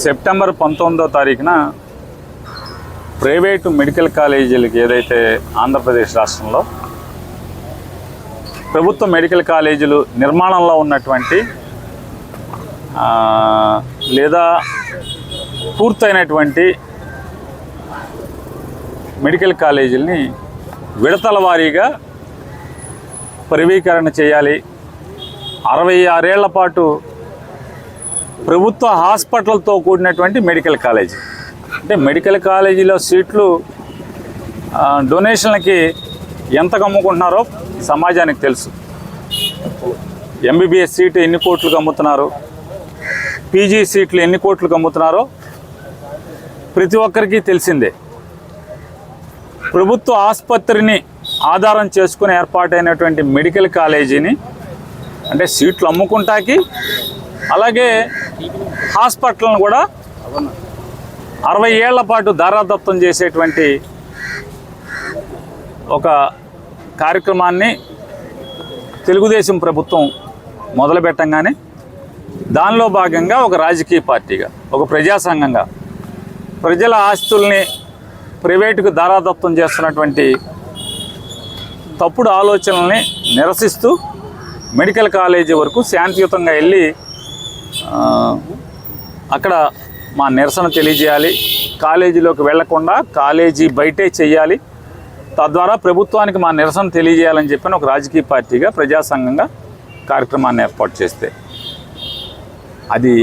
September 19వ తారీఖున private medical కాలేజీలకి ఏదైతే ఆంధ్రప్రదేశ్ రాష్ట్రంలో ప్రభుత్వ మెడికల్ కాలేజీలు నిర్మాణంలో ఉన్నటువంటి లేదా పూర్తయినటువంటి మెడికల్ కాలేజీలని విడతల వారీగా ప్రైవేటీకరణ చేయాలి. 66 ఏళ్ల పాటు ప్రభుత్వ హాస్పిటల్తో కూడినటువంటి మెడికల్ కాలేజీ అంటే మెడికల్ కాలేజీలో సీట్లు డొనేషన్లకి ఎంతకు అమ్ముకుంటున్నారో సమాజానికి తెలుసు. ఎంబీబీఎస్ సీటు ఎన్ని కోట్లకు అమ్ముతున్నారు, పీజీ సీట్లు ఎన్ని కోట్లకు అమ్ముతున్నారో ప్రతి ఒక్కరికి తెలిసిందే. ప్రభుత్వ ఆసుపత్రిని ఆధారం చేసుకుని ఏర్పాటైనటువంటి మెడికల్ కాలేజీని అంటే సీట్లు అమ్ముకుంటాకి అలాగే హాస్పిటల్ను కూడా 60 ఏళ్ల పాటు దారాదత్తం చేసేటువంటి ఒక కార్యక్రమాన్ని తెలుగుదేశం ప్రభుత్వం మొదలుపెట్టంగానే దానిలో భాగంగా ఒక రాజకీయ పార్టీగా ఒక ప్రజా సంఘంగా ప్రజల ఆస్తుల్ని ప్రైవేటుకు దారాదత్తం చేస్తున్నటువంటి తప్పుడు ఆలోచనల్ని నిరసిస్తూ మెడికల్ కాలేజీ వరకు శాంతియుతంగా వెళ్ళి అక్కడ మా నిరసన తెలియజేయాలి. కాలేజీలోకి వెళ్లకుండా కాలేజీ బయటే చెయ్యాలి, తద్వారా ప్రభుత్వానికి మా నిరసన తెలియజేయాలని చెప్పిన ఒక రాజకీయ పార్టీగా ప్రజా సంఘంగా కార్యక్రమాన్ని ఏర్పాటు చేస్తే అది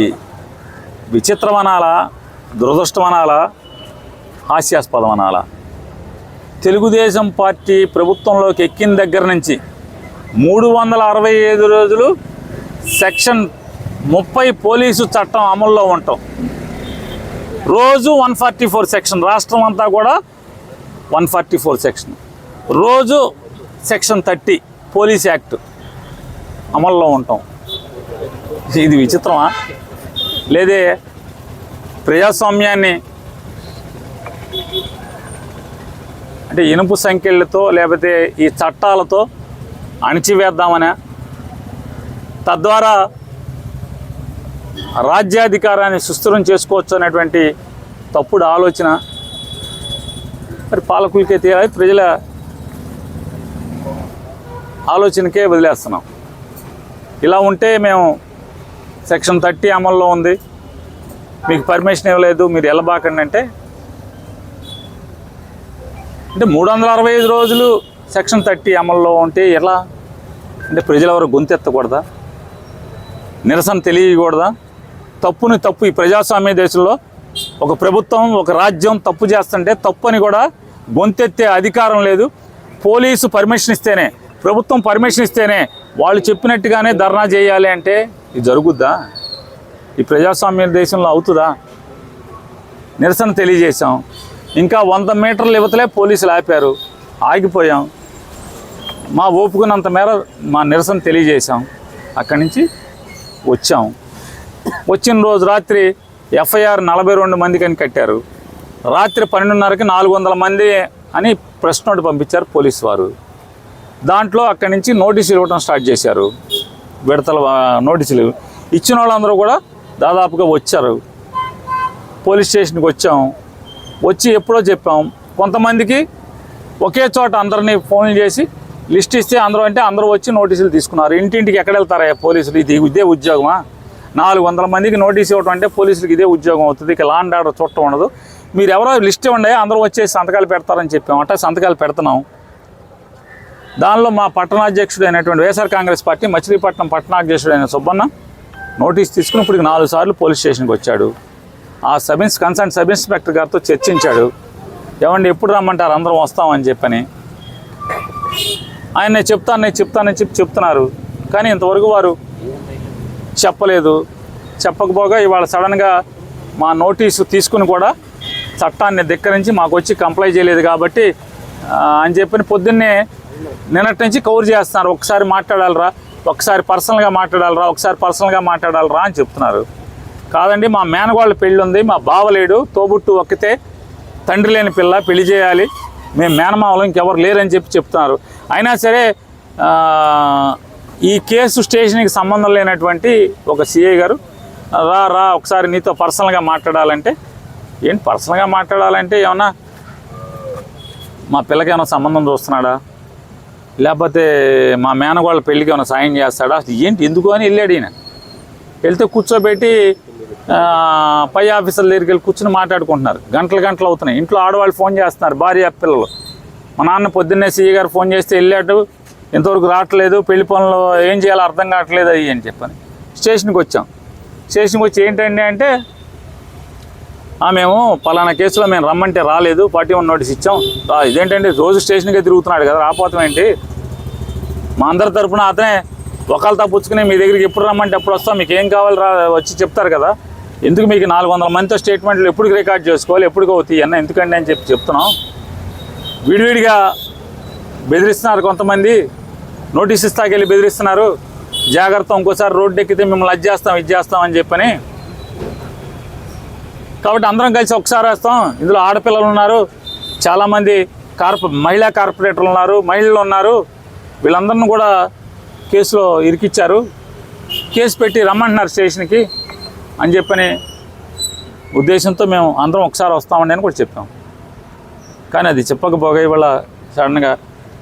విచిత్రమనాలా, దురదృష్టమనాలా, హాస్యాస్పదం అనాలా? తెలుగుదేశం పార్టీ ప్రభుత్వంలోకి ఎక్కిన దగ్గర నుంచి 365 రోజులు సెక్షన్ 30 పోలీసు చట్టం అమల్లో ఉంటాం. రోజు 144 సెక్షన్, రాష్ట్రం అంతా కూడా 144 సెక్షన్, రోజు సెక్షన్ 30 పోలీస్ యాక్ట్ అమల్లో ఉంటాం. ఇది విచిత్రమా? లేదే ప్రజాస్వామ్యాన్ని అంటే ఇనుపు సంఖ్యలతో లేకపోతే ఈ చట్టాలతో అణిచివేద్దామనే, తద్వారా రాజ్యాధికారాన్ని సుస్థిరం చేసుకోవచ్చు అనేటువంటి తప్పుడు ఆలోచన మరి పాలకులకే తెలియాలి, ప్రజల ఆలోచనకే వదిలేస్తున్నాం. ఇలా ఉంటే మేము సెక్షన్ 30 అమల్లో ఉంది, మీకు పర్మిషన్ ఇవ్వలేదు, మీరు వెళ్ళబాకండి అంటే 365 రోజులు సెక్షన్ 30 అమల్లో ఉంటే ఎలా? అంటే ప్రజలెవరు గొంతెత్తకూడదా? నిరసన తెలియకూడదా? తప్పుని తప్పు ఈ ప్రజాస్వామ్య దేశంలో ఒక ప్రభుత్వం ఒక రాజ్యం తప్పు చేస్తుంటే తప్పని కూడా గొంతెత్తే అధికారం లేదు. పోలీసు పర్మిషన్ ఇస్తేనే, ప్రభుత్వం పర్మిషన్ ఇస్తేనే వాళ్ళు చెప్పినట్టుగానే ధర్నా చేయాలి అంటే ఇది జరుగుద్దా? ఈ ప్రజాస్వామ్య దేశంలో అవుతుందా? నిరసన తెలియజేశాం, ఇంకా 100 మీటర్ల యువతలే పోలీసులు ఆపారు, ఆగిపోయాం. మా ఓపుకున్నంత మేర మా నిరసన తెలియజేశాం, అక్కడి నుంచి వచ్చాం. వచ్చిన రోజు రాత్రి ఎఫ్ఐఆర్ 42 మందికి అని కట్టారు. రాత్రి 12:30కి 400 మంది అని ప్రెస్ నోట్ పంపించారు పోలీసు వారు. దాంట్లో అక్కడి నుంచి నోటీసులు ఇవ్వడం స్టార్ట్ చేశారు. విడతల నోటీసులు ఇచ్చిన వాళ్ళందరూ కూడా దాదాపుగా వచ్చారు. పోలీస్ స్టేషన్కి వచ్చాం. వచ్చి ఎప్పుడో చెప్పాం, కొంతమందికి ఒకే చోట అందరినీ ఫోన్లు చేసి లిస్ట్ ఇస్తే అందరూ వచ్చి నోటీసులు తీసుకున్నారు. ఇంటింటికి ఎక్కడ వెళ్తారా పోలీసులు? ఇదే ఉద్యోగమా? 400 మందికి నోటీసు ఇవ్వడం అంటే పోలీసులకి ఇదే ఉద్యోగం అవుతుంది. ఇక లా అండ్ ఆర్డర్ చూడటం ఉండదు. మీరు ఎవరో లిస్ట్ ఇవ్వండి, అందరూ వచ్చేసి సంతకాలు పెడతారని చెప్పాం. అంటే సంతకాలు పెడుతున్నాం. దానిలో మా పట్టణాధ్యక్షుడు అయినటువంటి వైఎస్ఆర్ కాంగ్రెస్ పార్టీ మచిలీపట్నం పట్టణాధ్యక్షుడు అయిన సుబ్బన్న నోటీస్ తీసుకుని ఇప్పుడు 4 సార్లు పోలీస్ స్టేషన్కి వచ్చాడు. ఆ కన్సర్న్ సబ్ ఇన్స్పెక్టర్ గారితో చర్చించాడు. ఏమండి ఎప్పుడు రమ్మంటారు, అందరం వస్తామని చెప్పని. ఆయన చెప్తానని చెప్పి చెప్తున్నారు, కానీ ఇంతవరకు వారు చెప్పలేదు. చెప్పకపోగా ఇవాళ సడన్గా మా నోటీసు తీసుకుని కూడా చట్టాన్ని ధిక్కరించి మాకు వచ్చి కంప్లై చేయలేదు కాబట్టి అని చెప్పని పొద్దున్నే నిన్నటి నుంచి కవర్ చేస్తున్నారు. ఒకసారి మాట్లాడాలరా, ఒకసారి పర్సనల్గా మాట్లాడాలరా అని చెప్తున్నారు. కాదండి, మా మేనగోళ్ళ పెళ్ళి ఉంది, మా బావలేడు, తోబుట్టు ఒక్కతే, తండ్రి లేని పిల్ల, పెళ్లి చేయాలి, మేము మేనమావలు ఇంకెవరు లేరని చెప్తున్నారు. అయినా సరే ఈ కేసు స్టేషన్కి సంబంధం లేనటువంటి ఒక సిఐ గారు రా ఒకసారి నీతో పర్సనల్గా మాట్లాడాలంటే, ఏంటి పర్సనల్గా మాట్లాడాలంటే ఏమన్నా మా పిల్లకి ఏమైనా సంబంధం చూస్తున్నాడా, లేకపోతే మా మేనగోళ్ళ పెళ్ళికి ఏమైనా సాయం చేస్తాడా, ఏంటి ఎందుకు అని వెళ్ళాడు ఈయన. వెళ్తే కూర్చోబెట్టి పై ఆఫీసర్ల దగ్గరికి వెళ్ళి కూర్చొని మాట్లాడుకుంటున్నారు. గంటలు అవుతున్నాయి. ఇంట్లో ఆడవాళ్ళు ఫోన్ చేస్తున్నారు, భార్య పిల్లలు. మా నాన్న పొద్దున్నే సిఐ గారు ఫోన్ చేస్తే వెళ్ళాడు, ఇంతవరకు రావట్లేదు, పెళ్లి పనులు ఏం చేయాలో అర్థం కావట్లేదు అయ్యి అని చెప్పని స్టేషన్కి వచ్చాం. స్టేషన్కి వచ్చి ఏంటండి అంటే, మేము పలానా కేసులో మేము రమ్మంటే రాలేదు, 41 నోటీస్ ఇచ్చాం. ఇదేంటంటే రోజు స్టేషన్కే తిరుగుతున్నాడు కదా, రాపోతాం ఏంటి, మా అందరి తరఫున అతనే ఒకళ్ళు తప్పుచ్చుకుని మీ దగ్గరికి ఎప్పుడు రమ్మంటే ఎప్పుడు వస్తాం, మీకు ఏం కావాలి వచ్చి చెప్తారు కదా, ఎందుకు మీకు 400 మందితో స్టేట్మెంట్లు ఎప్పుడు రికార్డ్ చేసుకోవాలి, ఎప్పుడుగా అవుతాయి అన్న ఎందుకండి అని చెప్తున్నాం. విడివిడిగా బెదిరిస్తున్నారు కొంతమంది, నోటీస్ ఇస్తాకెళ్ళి బెదిరిస్తున్నారు, జాగ్రత్త ఇంకోసారి రోడ్డు ఎక్కితే మిమ్మల్ని అది చేస్తాం ఇది చేస్తాం అని చెప్పని. కాబట్టి అందరం కలిసి ఒకసారి వేస్తాం. ఇందులో ఆడపిల్లలు ఉన్నారు, చాలామంది మహిళా కార్పొరేటర్లు ఉన్నారు, మహిళలు ఉన్నారు, వీళ్ళందరిని కూడా కేసులో ఇరికిచ్చారు, కేసు పెట్టి రమ్మంటున్నారు స్టేషన్కి అని చెప్పని ఉద్దేశంతో మేము అందరం ఒకసారి వస్తామండి అని కూడా చెప్పాం. కానీ అది చెప్పకపోగా ఇవాళ సడన్గా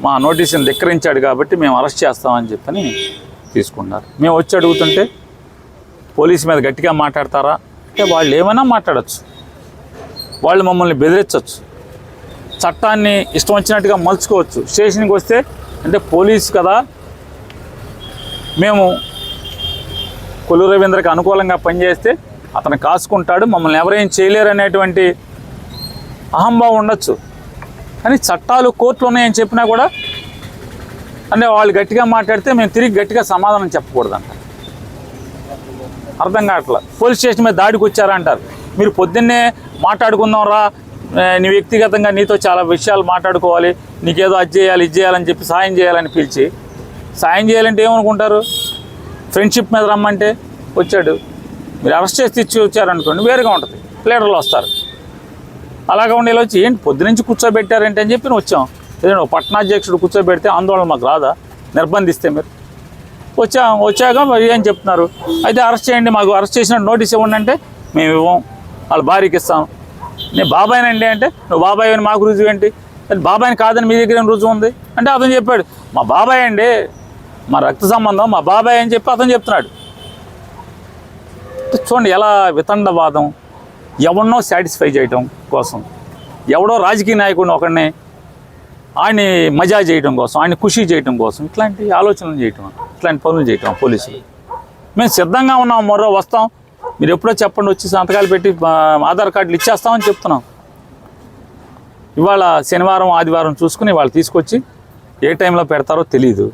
మా నోటీసుని ధిక్కరించాడు కాబట్టి మేము అరెస్ట్ చేస్తామని చెప్పని తీసుకున్నారు. మేము వచ్చి అడుగుతుంటే పోలీసు మీద గట్టిగా మాట్లాడతారా అంటే వాళ్ళు ఏమైనా మాట్లాడచ్చు, వాళ్ళు మమ్మల్ని బెదిరించవచ్చు, చట్టాన్ని ఇష్టం వచ్చినట్టుగా మలుచుకోవచ్చు. స్టేషన్కి వస్తే అంటే పోలీసు కదా, మేము కొల్లు రవీంద్రకి అనుకూలంగా పనిచేస్తే అతను కాసుకుంటాడు, మమ్మల్ని ఎవరేం చేయలేరు అనేటువంటి అహంభావం ఉండొచ్చు. కానీ చట్టాలు కోర్టులు ఉన్నాయని చెప్పినా కూడా అంటే వాళ్ళు గట్టిగా మాట్లాడితే మేము తిరిగి గట్టిగా సమాధానం చెప్పకూడదంట. అర్థం కావట్లా. పోలీస్ స్టేషన్ మీద దాడికి వచ్చారంటారు. మీరు పొద్దున్నే మాట్లాడుకుందాం రా, నీ వ్యక్తిగతంగా నీతో చాలా విషయాలు మాట్లాడుకోవాలి, నీకేదో అది చేయాలి ఇది చేయాలని చెప్పి సాయం చేయాలని పిలిచి, సాయం చేయాలంటే ఏమనుకుంటారు, ఫ్రెండ్షిప్ మీద రమ్మంటే వచ్చాడు, మీరు అరెస్ట్ చేసి తెచ్చి వచ్చారనుకోండి వేరుగా ఉంటుంది, లీడర్లు వస్తారు. అలాగా ఉండేలా వచ్చి ఏంటి పొద్దునుంచి కూర్చోబెట్టారంటే అని చెప్పి వచ్చాం. ఏదైనా ఒక పట్టణాధ్యక్షుడు కూర్చోబెడితే ఆందోళన మాకు రాదా, నిర్బంధిస్తే మీరు వచ్చాక ఏం చెప్తున్నారు, అయితే అరెస్ట్ చేయండి, మాకు అరెస్ట్ చేసిన నోటీస్ ఇవ్వండి అంటే మేము ఇవ్వం, వాళ్ళ భార్యకి ఇస్తాం. నేను బాబాయినండి అంటే నువ్వు బాబాయ్ అని మాకు రుజువు ఏంటి, బాబాయిని కాదని మీ దగ్గర రుజువు ఉంది అంటే అతను చెప్పాడు మా బాబాయ్ అండి, మా రక్త సంబంధం మా బాబాయ్ అని చెప్పి అతను చెప్తున్నాడు. చూడండి ఎలా వితండవాదం, ఎవరినో సాటిస్ఫై చేయటం కోసం, ఎవడో రాజకీయ నాయకుడిని ఒకడిని ఆయన్ని మజా చేయడం కోసం, ఆయన్ని ఖుషి చేయడం కోసం ఇట్లాంటి ఆలోచనలు చేయటం, ఇట్లాంటి పనులు చేయటం పోలీసులు. మేము సిద్ధంగా ఉన్నాం, మరో వస్తాం, మీరు ఎప్పుడో చెప్పండి, వచ్చి సంతకాలు పెట్టి ఆధార్ కార్డులు ఇచ్చేస్తామని చెప్తున్నాం. ఇవాళ శనివారం ఆదివారం చూసుకుని వాళ్ళు తీసుకొచ్చి ఏ టైంలో పెడతారో తెలియదు,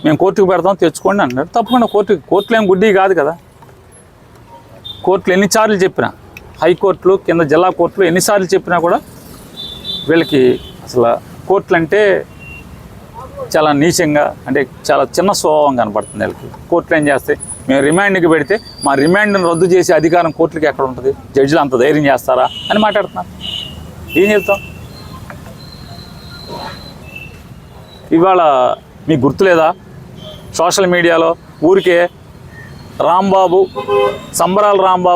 మేము కోర్టుకు పెడతాం తెచ్చుకోండి అంటున్నారు. తప్పకుండా కోర్టులు ఏం గుడ్డి కాదు కదా. కోర్టులు ఎన్నిసార్లు చెప్పినా, హైకోర్టులు కింద జిల్లా కోర్టులు ఎన్నిసార్లు చెప్పినా కూడా వీళ్ళకి అసలు కోర్టులు అంటే చాలా నీచంగా, అంటే చాలా చిన్న స్వభావం కనపడుతుంది వీళ్ళకి. కోర్టులు ఏం చేస్తాయి, మేము రిమాండ్కి పెడితే మా రిమాండ్ని రద్దు చేసే అధికారం కోర్టులకి ఎక్కడ ఉంటుంది, జడ్జిలు అంత ధైర్యం చేస్తారా అని మాట్లాడుతున్నారు. ఏం చెప్తాం. ఇవాళ మీకు గుర్తులేదా, సోషల్ మీడియాలో ఊరికే రాంబాబు, సంబరాల రాంబాబు